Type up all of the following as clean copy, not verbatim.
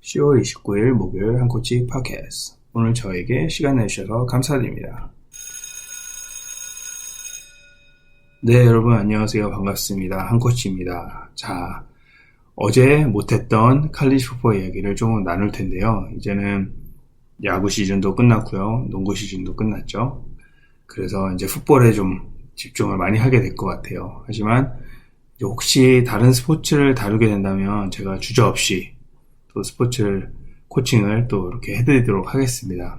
10월 29일 목요일 한코치 팟캐스트. 오늘 저에게 시간 내주셔서 감사드립니다. 네, 여러분 안녕하세요. 반갑습니다. 한코치입니다. 자, 어제 못했던 칼리지 풋볼 이야기를 조금 나눌 텐데요. 이제는 야구 시즌도 끝났고요. 농구 시즌도 끝났죠. 그래서 이제 풋볼에 좀 집중을 많이 하게 될 것 같아요. 하지만 혹시 다른 스포츠를 다루게 된다면 제가 주저없이 또 스포츠 코칭을 또 이렇게 해드리도록 하겠습니다.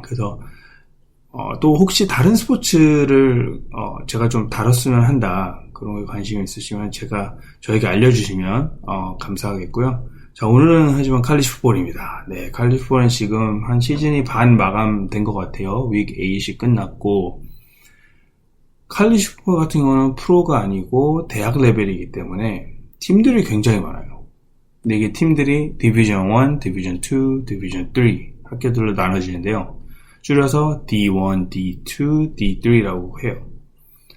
그래서 또 혹시 다른 스포츠를 제가 좀 다뤘으면 한다, 그런 거에 관심이 있으시면 저에게 알려주시면 감사하겠고요. 자, 오늘은 하지만 칼리지 풋볼입니다. 네, 칼리지 풋볼은 지금 한 시즌이 반 마감된 것 같아요. 윅 8이 끝났고, 칼리지 풋볼 같은 경우는 프로가 아니고 대학 레벨이기 때문에 팀들이 굉장히 많아요. 근데 이게 팀들이 디비전 1, 디비전 2, 디비전 3 학교들로 나눠지는데요. 줄여서 D1, D2, D3라고 해요.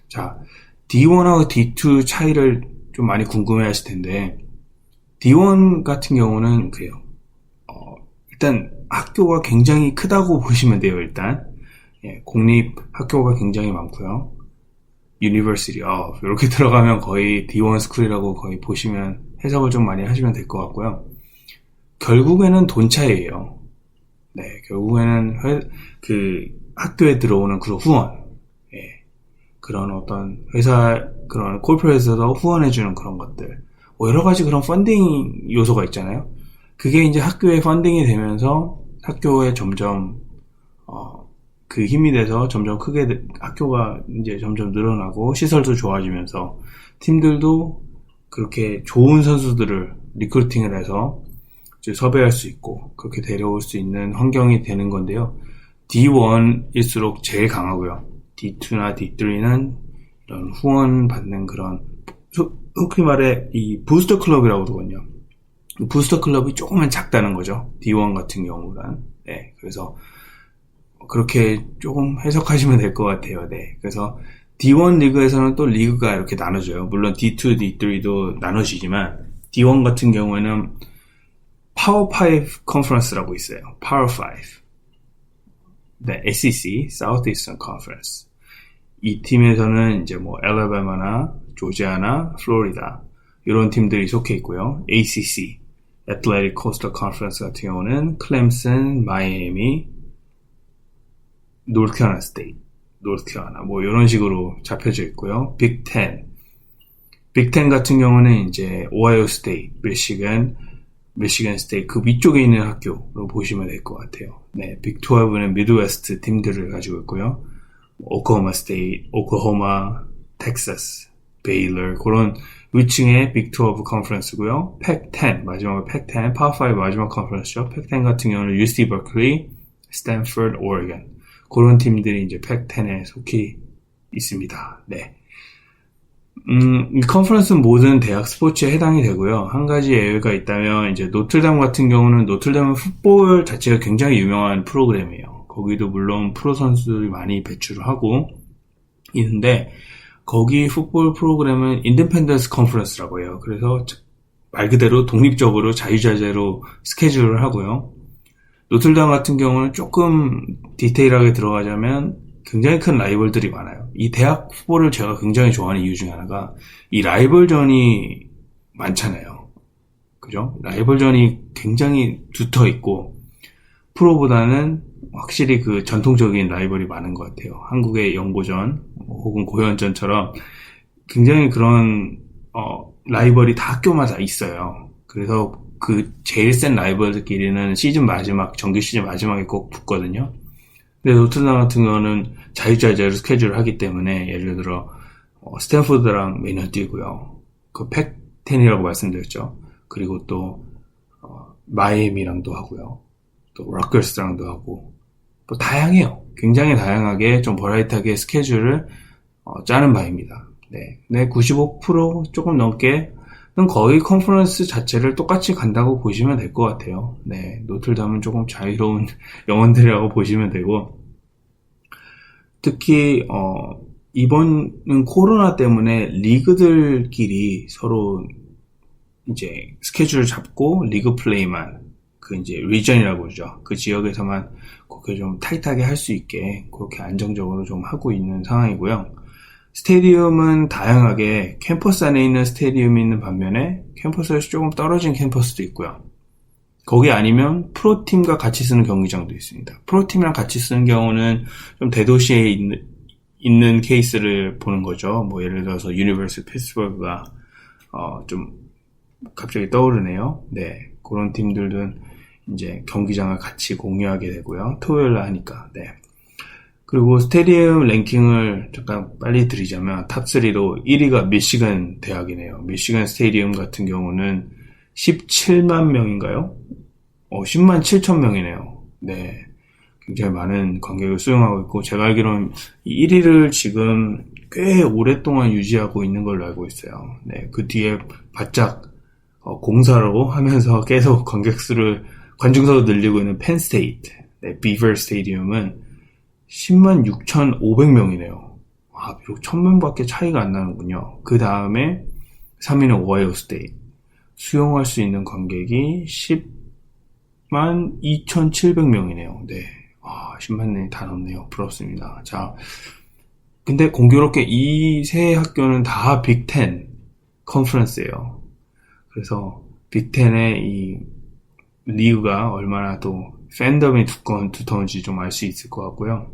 자, D1하고 D2 차이를 좀 많이 궁금해 하실 텐데, D1 같은 경우는 그래요. 일단 학교가 굉장히 크다고 보시면 돼요. 일단 공립 학교가 굉장히 많고요. University of 이렇게 들어가면 거의 D1 스쿨이라고 거의 보시면 해석을 좀 많이 하시면 될 것 같고요. 결국에는 돈 차이예요. 네, 결국에는 그 학교에 들어오는 그런 후원, 그런 어떤 회사, 그런 콜포레이트에서 후원해주는 그런 것들, 여러 가지 그런 펀딩 요소가 있잖아요. 그게 이제 학교에 펀딩이 되면서 학교에 점점 그 힘이 돼서 점점 크게 학교가 이제 점점 늘어나고 시설도 좋아지면서 팀들도 그렇게 좋은 선수들을 리크루팅을 해서 이제 섭외할 수 있고 그렇게 데려올 수 있는 환경이 되는 건데요. D1일수록 제일 강하고요. D2나 D3는 이런 후원 받는 그런 흔히 말해 이 부스터 클럽이라고 그러거든요. 부스터 클럽이 조금은 작다는 거죠. D1 같은 경우는. 네, 그래서 그렇게 조금 해석하시면 될 것 같아요. 네, 그래서 D1 리그에서는 또 리그가 이렇게 나눠져요. 물론 D2, D3도 나눠지지만 D1 같은 경우에는 파워 5 컨퍼런스라고 있어요. 파워 5. 네, SEC, Southeastern Conference. 이 팀에서는 이제 뭐 엘라바마나 조지아나 플로리다 이런 팀들이 속해 있고요. ACC, Athletic Coastal Conference 같은 경우는 클램슨, 마이애미, 노스캐롤라이나 스테이트, 노스캐롤라이나 뭐 이런 식으로 잡혀져 있고요. 빅10 같은 경우는 이제 오하이오 스테이트, 미시간 스테이트 그 위쪽에 있는 학교로 보시면 될 것 같아요. 네, 빅12는 미드웨스트 팀들을 가지고 있고요. 오클라호마 스테이트, 오클라호마, 텍사스, 베일러 그런 위층의 빅12 컨퍼런스고요. 팩10 마지막으로 팩10 파워5 마지막 컨퍼런스죠. 팩10 같은 경우는 UC 버클리, 스탠퍼드, 오레곤 그런 팀들이 이제 팩10에 속해 있습니다. 네. 이 컨퍼런스는 모든 대학 스포츠에 해당이 되고요. 한 가지 예외가 있다면 이제 노틀담 같은 경우는 노틀담은 풋볼 자체가 굉장히 유명한 프로그램이에요. 거기도 물론 프로 선수들이 많이 배출을 하고 있는데 거기 풋볼 프로그램은 인디펜던스 컨퍼런스라고 해요. 그래서 말 그대로 독립적으로 자유자재로 스케줄을 하고요. 노틀담 같은 경우는 조금 디테일하게 들어가자면 굉장히 큰 라이벌들이 많아요. 이 대학 풋볼을 제가 굉장히 좋아하는 이유 중에 하나가 이 라이벌전이 많잖아요. 그죠? 라이벌전이 굉장히 두터 있고 프로보다는 확실히 그 전통적인 라이벌이 많은 것 같아요. 한국의 영고전 혹은 고현전처럼 굉장히 그런 라이벌이 다 학교마다 있어요. 그래서 그 제일 센 라이벌들끼리는 시즌 마지막, 정규 시즌 마지막에 꼭 붙거든요. 근데 노틀담 같은 경우는 자유자재로 스케줄을 하기 때문에 예를 들어 스탠포드랑 매년 뛰고요. 그 팩10이라고 말씀드렸죠. 그리고 또 마이애미랑도 하고요. 또 락커스랑도 하고 또 다양해요. 굉장히 다양하게 좀 버라이트하게 스케줄을 짜는 바입니다. 네, 95% 조금 넘게 거의 컨퍼런스 자체를 똑같이 간다고 보시면 될 것 같아요. 네, 노틀담은 조금 자유로운 영혼들이라고 보시면 되고 특히 이번은 코로나 때문에 리그들끼리 서로 이제 스케줄을 잡고 리그 플레이만 그 이제 리전이라고 그러죠. 그 지역에서만 그렇게 좀 타이트하게 할 수 있게 그렇게 안정적으로 좀 하고 있는 상황이고요. 스테디움은 다양하게 캠퍼스 안에 있는 스테디움이 있는 반면에 캠퍼스에서 조금 떨어진 캠퍼스도 있고요. 거기 아니면 프로팀과 같이 쓰는 경기장도 있습니다. 프로팀이랑 같이 쓰는 경우는 좀 대도시에 있는 케이스를 보는 거죠. 뭐 예를 들어서 유니버시티 피츠버그가 좀 갑자기 떠오르네요. 네, 그런 팀들은 이제 경기장을 같이 공유하게 되고요. 토요일 날 하니까. 네. 그리고 스테디움 랭킹을 잠깐 빨리 드리자면 탑3로 1위가 미시간 대학이네요. 미시간 스테디움 같은 경우는 17만 명인가요? 10만 7천 명이네요. 네. 굉장히 많은 관객을 수용하고 있고, 제가 알기로는 1위를 지금 꽤 오랫동안 유지하고 있는 걸로 알고 있어요. 네. 그 뒤에 바짝 공사로 하면서 계속 관중수를 늘리고 있는 펜스테이트, 네, 비버 스테디움은 10만 6,500명이네요. 아, 비록 1,000명밖에 차이가 안 나는군요. 그 다음에 3위는 오하이오 스테이트. 수용할 수 있는 관객이 10만 2,700명이네요. 네. 10만이 다 넘네요. 부럽습니다. 자, 근데 공교롭게 이 세 학교는 다 빅10 컨퍼런스예요. 그래서 빅10의 이 리그가 얼마나 또 팬덤이 두터운지 좀 알 수 있을 것 같고요.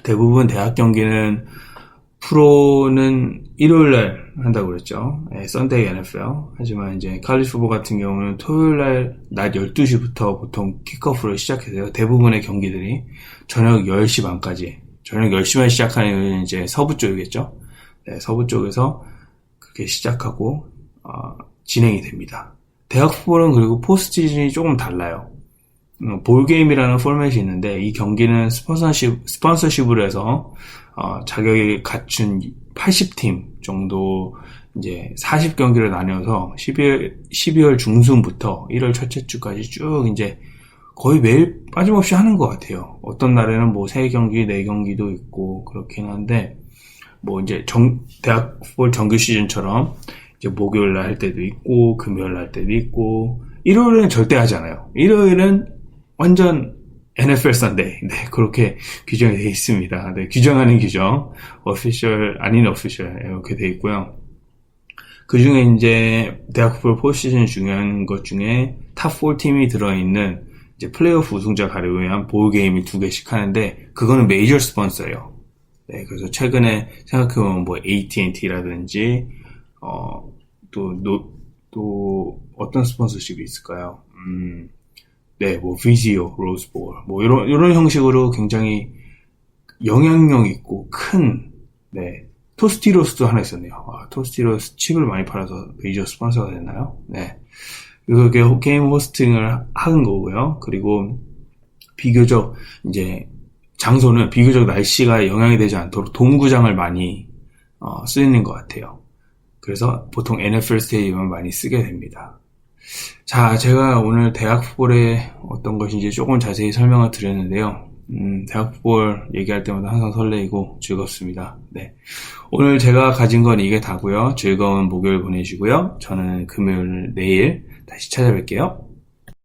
대부분 대학 경기는 프로는 일요일날 한다고 그랬죠. 네, 썬데이 NFL. 하지만 이제 칼리지 풋볼 같은 경우는 토요일날 낮 12시부터 보통 킥오프를 시작해서요. 대부분의 경기들이 저녁 10시 반까지. 저녁 10시 반 시작하는 이제 서부 쪽이겠죠. 네, 서부 쪽에서 그렇게 시작하고 진행이 됩니다. 대학 풋볼은 그리고 포스트 시즌이 조금 달라요. 볼게임이라는 포맷이 있는데 이 경기는 스폰서십으로 해서 자격이 갖춘 80팀 정도 이제 40경기를 나뉘어서 12월 중순부터 1월 첫째 주까지 쭉 이제 거의 매일 빠짐없이 하는 것 같아요. 어떤 날에는 뭐 3경기, 4경기도 있고 그렇긴 한데 뭐 이제 대학 풋볼 정규 시즌처럼 이제 목요일 날 할 때도 있고 금요일 날 할 때도 있고 일요일은 절대 하지 않아요. 일요일은 완전 NFL Sunday. 네, 그렇게 규정이 되어 있습니다. 네, 규정하는 규정. official, 아닌 official. 이렇게 되어 있고요. 그 중에 이제 대학 풋볼 포시즌 중요한 것 중에 탑 4팀이 들어있는 이제 플레이오프 우승자 가려고 위한 볼게임이 2개씩 하는데, 그거는 메이저 스폰서예요. 네, 그래서 최근에 생각해보면 뭐 AT&T라든지, 또 어떤 스폰서십이 있을까요? 네, 뭐, 비지오, 로즈볼, 뭐, 이런 형식으로 굉장히 영향력 있고 큰, 네, 토스티로스도 하나 있었네요. 토스티로스 칩을 많이 팔아서 메이저 스폰서가 됐나요? 네. 그게 게임 호스팅을 하는 거고요. 그리고 비교적, 이제, 장소는 비교적 날씨가 영향이 되지 않도록 돔구장을 많이, 쓰이는 것 같아요. 그래서 보통 NFL 스테디움을 많이 쓰게 됩니다. 자, 제가 오늘 대학 풋볼의 어떤 것인지 조금 자세히 설명을 드렸는데요. 대학 풋볼 얘기할 때마다 항상 설레이고 즐겁습니다. 네. 오늘 제가 가진 건 이게 다고요. 즐거운 목요일 보내시고요. 저는 금요일 내일 다시 찾아뵐게요.